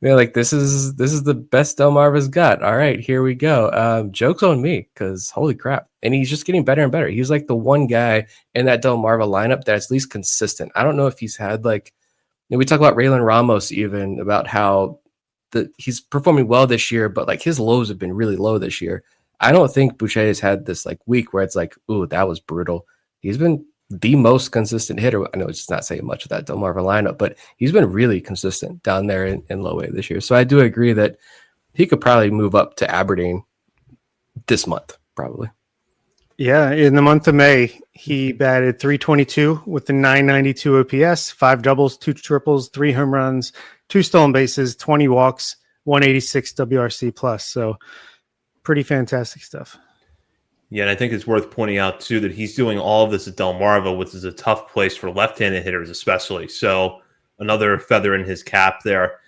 Like, this is the best Delmarva's got. All right, here we go. Jokes on me, because holy crap. And he's just getting better and better. He's like the one guy in that Delmarva lineup that's at least consistent. I don't know if he's had, like, we talk about Raylan Ramos, even about how he's performing well this year, but like his lows have been really low this year. I don't think Boucher has had this like week where it's like, ooh, that was brutal. He's been the most consistent hitter. I know it's not saying much of that Delmarva lineup, but he's been really consistent down there in low A this year. So I do agree that he could probably move up to Aberdeen this month, probably. Yeah, in the month of May, he batted .322 with a .992 OPS, 5 doubles, 2 triples, 3 home runs, 2 stolen bases, 20 walks, 186 WRC plus. So pretty fantastic stuff. Yeah, and I think it's worth pointing out, too, that he's doing all of this at Delmarva, which is a tough place for left-handed hitters especially. So another feather in his cap there.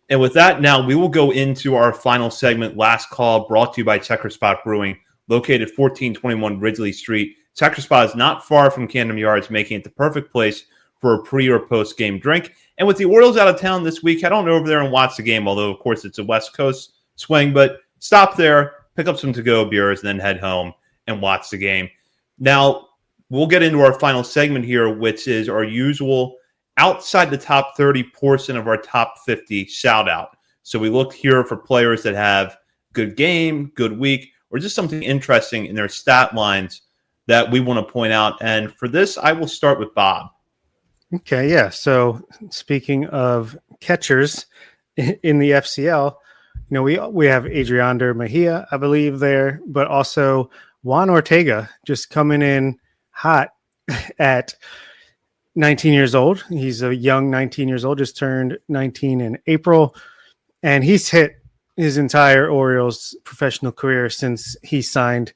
And with that, now we will go into our final segment, Last Call, brought to you by Checker Spot Brewing, located 1421 Ridgely Street. Checker Spot is not far from Camden Yards, making it the perfect place for a pre- or post-game drink. And with the Orioles out of town this week, head on over there and watch the game, although, of course, it's a West Coast swing. But stop there, pick up some to-go beers, and then head home and watch the game. Now, we'll get into our final segment here, which is our usual outside the top 30 portion of our top 50 shout-out. So we look here for players that have good game, good week, or just something interesting in their stat lines that we want to point out. And for this, I will start with Bob. Okay, yeah. So speaking of catchers in the FCL, we have Adriander Mejia, I believe, there, but also Juan Ortega just coming in hot at 19 years old. He's a young 19 years old, just turned 19 in April, and he's hit his entire Orioles professional career since he signed.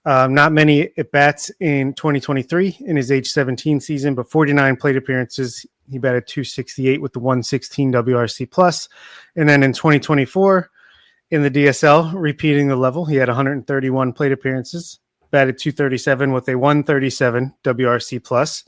Not many at-bats in 2023 in his age 17 season, but 49 plate appearances. He batted 268 with the 116 WRC plus. And then in 2024 in the DSL, repeating the level, he had 131 plate appearances, batted 237 with a 137 WRC plus,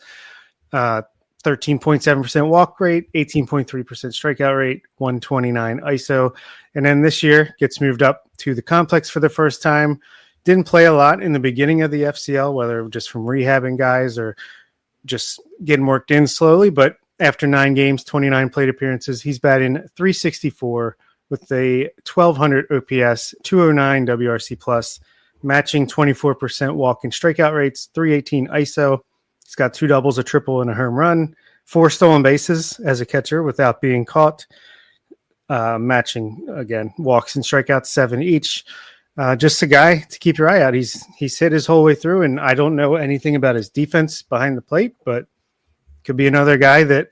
13.7% walk rate, 18.3% strikeout rate, 129 ISO. And then this year gets moved up to the complex for the first time. Didn't play a lot in the beginning of the FCL, whether just from rehabbing guys or just getting worked in slowly. But after 9 games, 29 plate appearances, he's batting 364 with a 1200 OPS, 209 WRC plus, matching 24% walk and strikeout rates, 318 ISO. He's got 2 doubles, a triple, and a home run, 4 stolen bases as a catcher without being caught, matching, again, walks and strikeouts, 7 each. Just a guy to keep your eye out. He's hit his whole way through, and I don't know anything about his defense behind the plate, but could be another guy that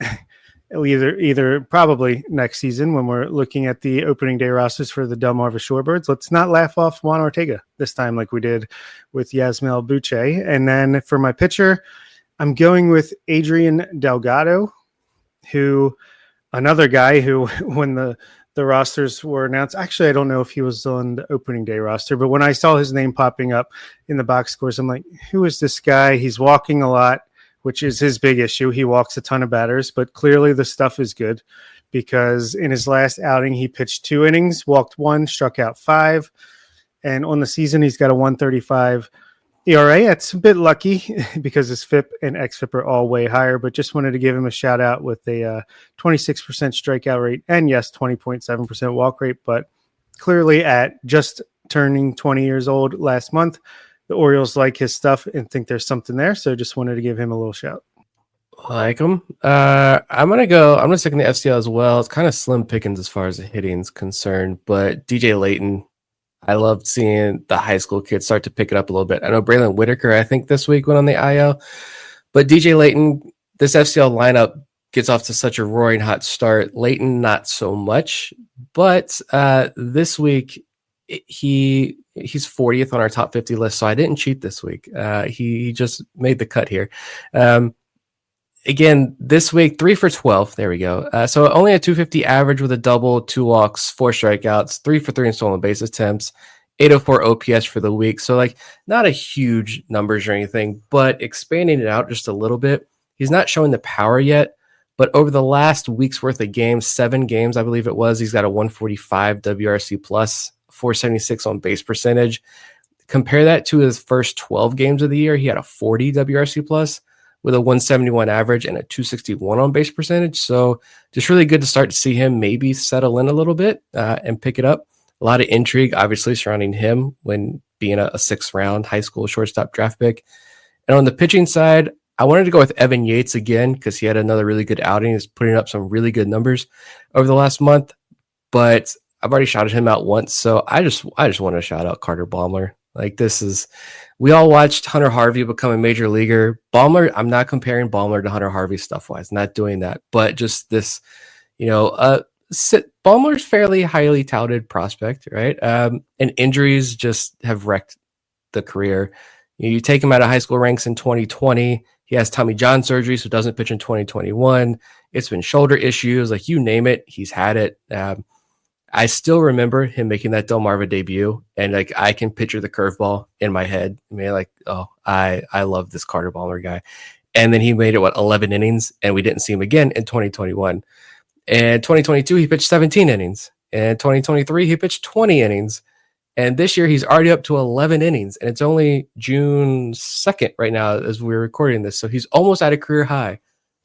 either probably next season when we're looking at the opening day rosters for the Delmarva Shorebirds. Let's not laugh off Juan Ortega this time like we did with Yasmel Buche. And then for my pitcher, I'm going with Adrian Delgado, another guy who, when the rosters were announced, actually, I don't know if he was on the opening day roster, but when I saw his name popping up in the box scores, I'm like, who is this guy? He's walking a lot, which is his big issue. He walks a ton of batters, but clearly the stuff is good because in his last outing, he pitched 2 innings, walked 1, struck out 5. And on the season, he's got a 135 ERA. It's a bit lucky because his FIP and xFIP are all way higher, but just wanted to give him a shout out with a 26% strikeout rate and, yes, 20.7% walk rate. But clearly at just turning 20 years old last month, the Orioles like his stuff and think there's something there. So just wanted to give him a little shout. Like him. I'm going to stick in the FCL as well. It's kind of slim pickings as far as the hitting's concerned, but DJ Layton, I loved seeing the high school kids start to pick it up a little bit. I know Braylon Whitaker, I think this week went on the IL, but DJ Layton, this FCL lineup gets off to such a roaring hot start. Layton, not so much, but this week he's 40th on our top 50 list. So I didn't cheat this week. He just made the cut here. Again, this week, 3 for 12. There we go. So only a 250 average with a double, 2 walks, 4 strikeouts, 3 for 3 in stolen base attempts, 804 OPS for the week. So like not a huge numbers or anything, but expanding it out just a little bit. He's not showing the power yet, but over the last week's worth of games, 7 games, I believe it was, he's got a 145 WRC plus, 476 on base percentage. Compare that to his first 12 games of the year. He had a 40 WRC plus with a 171 average and a 261 on base percentage. So just really good to start to see him maybe settle in a little bit and pick it up. A lot of intrigue, obviously, surrounding him when being a 6th round high school shortstop draft pick. And on the pitching side, I wanted to go with Evan Yates again because he had another really good outing. He's putting up some really good numbers over the last month, but I've already shouted him out once. So I just want to shout out Carter Baumler. Like we all watched Hunter Harvey become a major leaguer. Baumler, I'm not comparing Baumler to Hunter Harvey stuff-wise, not doing that, but just this, Baumler's fairly highly touted prospect, right? And injuries just have wrecked the career. You take him out of high school ranks in 2020. He has Tommy John surgery, so doesn't pitch in 2021. It's been shoulder issues, like you name it, he's had it. I still remember him making that Delmarva debut, and like I can picture the curveball in my head. I mean, like, oh, I love this Carter Baumler guy. And then he made it 11 innings, and we didn't see him again in 2021. And 2022, he pitched 17 innings. And 2023, he pitched 20 innings. And this year, he's already up to 11 innings, and it's only June 2nd right now as we're recording this. So he's almost at a career high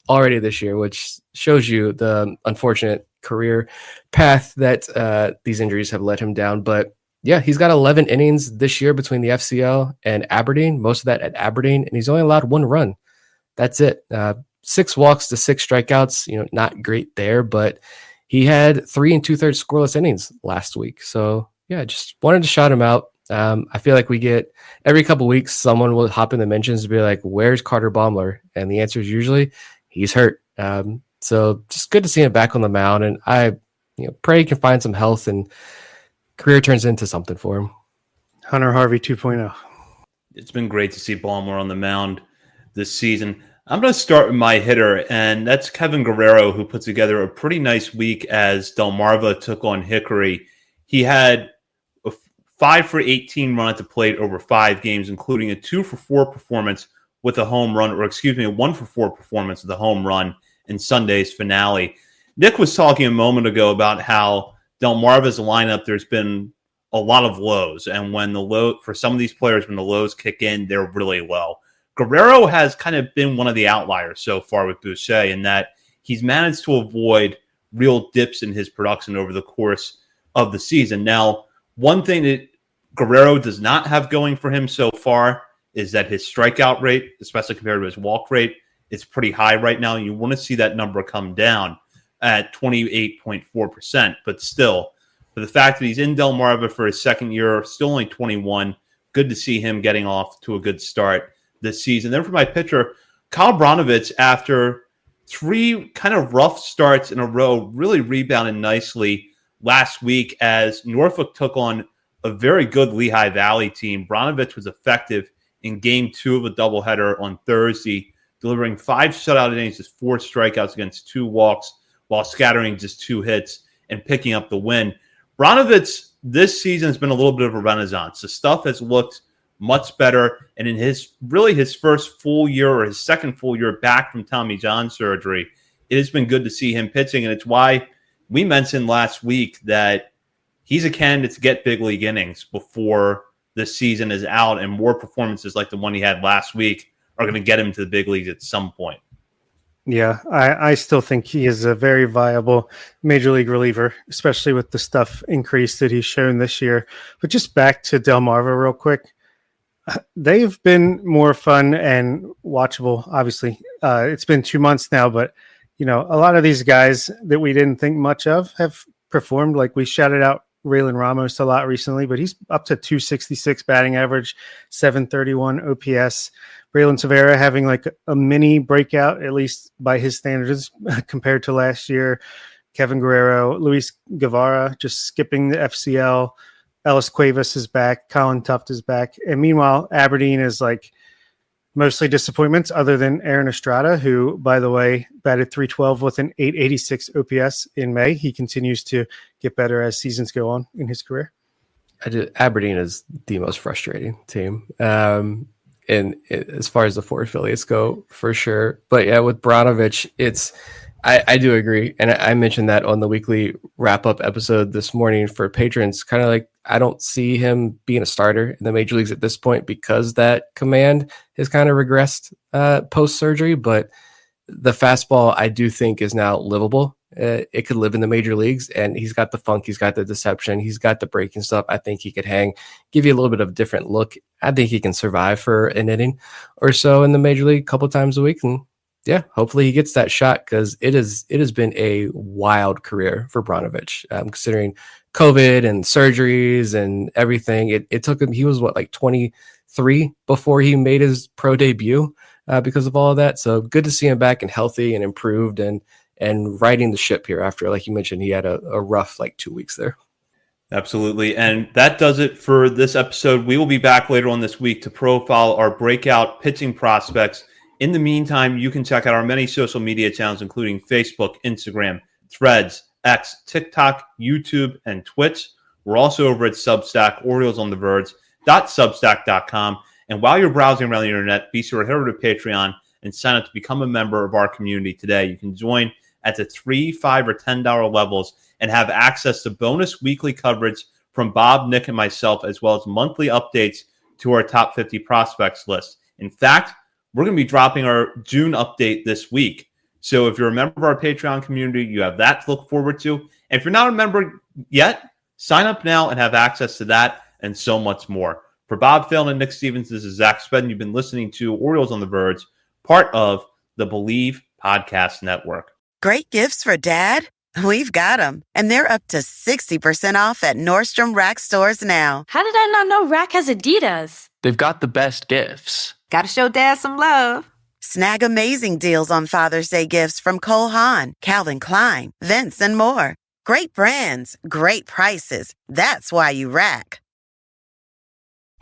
already this year, which shows you the unfortunate career path that these injuries have led him down. But yeah, he's got 11 innings this year between the FCL and Aberdeen, most of that at Aberdeen, and he's only allowed 1 run. That's it. 6 walks to 6 strikeouts, not great there, but he had 3 2/3 scoreless innings last week. So yeah, just wanted to shout him out. I feel like we get every couple weeks, someone will hop in the mentions to be like, where's Carter Baumler? And the answer is usually he's hurt. So just good to see him back on the mound. And I pray he can find some health and career turns into something for him. Hunter Harvey 2.0. It's been great to see Baltimore on the mound this season. I'm going to start with my hitter, and that's Kevin Guerrero, who put together a pretty nice week as Delmarva took on Hickory. He had a 5 for 18 run at the plate over 5 games, including a 2 for 4 performance with a home run, or excuse me, a 1 for 4 performance with a home run in Sunday's finale. Nick was talking a moment ago about how Delmarva's lineup, there's been a lot of lows, and when the low for some of these players, when the lows kick in, they're really low. Guerrero has kind of been one of the outliers so far with Boucher in that he's managed to avoid real dips in his production over the course of the season. Now, one thing that Guerrero does not have going for him so far is that his strikeout rate, especially compared to his walk rate, is pretty high right now. You want to see that number come down at 28.4%, but still, for the fact that he's in Delmarva for his second year, still only 21, good to see him getting off to a good start this season. Then for my pitcher, Kyle Branovich, after 3 kind of rough starts in a row, really rebounded nicely last week as Norfolk took on a very good Lehigh Valley team. Branovich was effective in game 2 of a doubleheader on Thursday, delivering 5 shutout innings, just 4 strikeouts against 2 walks, while scattering just 2 hits and picking up the win. Branovich this season has been a little bit of a renaissance. The stuff has looked much better, and in his first full year or his second full year back from Tommy John surgery, it has been good to see him pitching, and it's why we mentioned last week that he's a candidate to get big league innings before the season is out, and more performances like the one he had last week are going to get him to the big leagues at some point. Yeah, I still think he is a very viable major league reliever, especially with the stuff increase that he's shown this year. But just back to Delmarva real quick. They've been more fun and watchable, obviously. It's been 2 months now, but a lot of these guys that we didn't think much of have performed. Like we shouted out Raylan Ramos a lot recently, but he's up to 266 batting average, 731 OPS. Braylon Tavera having like a mini breakout, at least by his standards, compared to last year. Kevin Guerrero, Luis Guevara just skipping the FCL. Ellis Cuevas is back. Colin Tuft is back. And meanwhile, Aberdeen is like mostly disappointments other than Aaron Estrada, who, by the way, batted .312 with an 886 OPS in May. He continues to get better as seasons go on in his career. Aberdeen is the most frustrating team. And as far as the 4 affiliates go, for sure. But yeah, with Branovich, I do agree. And I mentioned that on the weekly wrap-up episode this morning for patrons, kind of like I don't see him being a starter in the major leagues at this point because that command has kind of regressed post-surgery. But the fastball, I do think, is now livable. It could live in the major leagues, and he's got the funk, he's got the deception, he's got the breaking stuff. I think he could hang, give you a little bit of a different look. I think he can survive for an inning or so in the major league a couple times a week. And yeah, hopefully he gets that shot because it has been a wild career for Branovich, considering COVID and surgeries and everything. It took him, he was like 23 before he made his pro debut because of all of that. So good to see him back and healthy and improved and riding the ship here after, like you mentioned, he had a rough 2 weeks there. Absolutely. And that does it for this episode. We will be back later on this week to profile our breakout pitching prospects. In the meantime, you can check out our many social media channels, including Facebook, Instagram, Threads, X, TikTok, YouTube, and Twitch. We're also over at Substack, Orioles on the Verge.substack.com. And while you're browsing around the internet, be sure to head over to Patreon and sign up to become a member of our community today. You can join at the $3, $5, or $10 levels and have access to bonus weekly coverage from Bob, Nick, and myself, as well as monthly updates to our top 50 prospects list. In fact, we're going to be dropping our June update this week. So if you're a member of our Patreon community, you have that to look forward to. And if you're not a member yet, sign up now and have access to that and so much more. For Bob Phelan and Nick Stevens, this is Zach Spedden. You've been listening to Orioles on the Verge, part of the Believe Podcast Network. Great gifts for dad We've got them, and they're up to 60% off at Nordstrom Rack stores now. How did I not know Rack has Adidas? They've got the best gifts. Gotta show Dad some love. Snag amazing deals on Father's Day gifts from Cole Haan, Calvin Klein, Vince, and more. Great brands, great prices. That's why you Rack.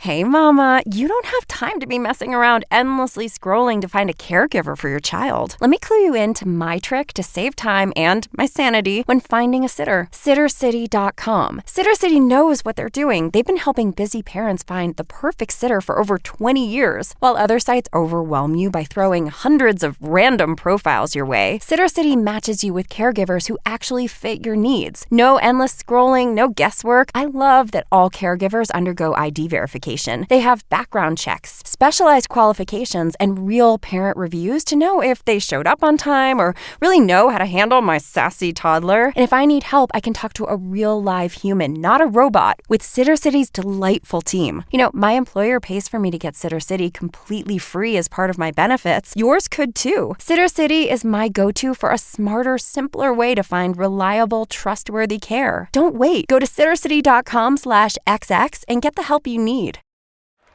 Hey, Mama, you don't have time to be messing around endlessly scrolling to find a caregiver for your child. Let me clue you into my trick to save time and my sanity when finding a sitter. SitterCity.com. SitterCity knows what they're doing. They've been helping busy parents find the perfect sitter for over 20 years. While other sites overwhelm you by throwing hundreds of random profiles your way, SitterCity matches you with caregivers who actually fit your needs. No endless scrolling, no guesswork. I love that all caregivers undergo ID verification. They have background checks, specialized qualifications, and real parent reviews to know if they showed up on time or really know how to handle my sassy toddler. And if I need help, I can talk to a real live human, not a robot, with SitterCity's delightful team. You know, my employer pays for me to get SitterCity completely free as part of my benefits. Yours could too. SitterCity is my go-to for a smarter, simpler way to find reliable, trustworthy care. Don't wait. Go to SitterCity.com/XX and get the help you need.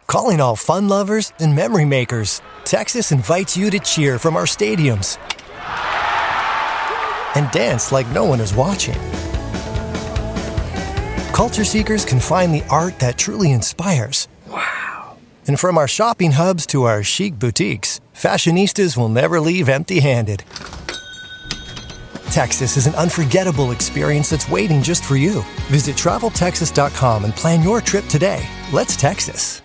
Calling all fun lovers and memory makers, Texas invites you to cheer from our stadiums and dance like no one is watching. Culture seekers can find the art that truly inspires. Wow. And from our shopping hubs to our chic boutiques, fashionistas will never leave empty-handed. Texas is an unforgettable experience that's waiting just for you. Visit TravelTexas.com and plan your trip today. Let's Texas.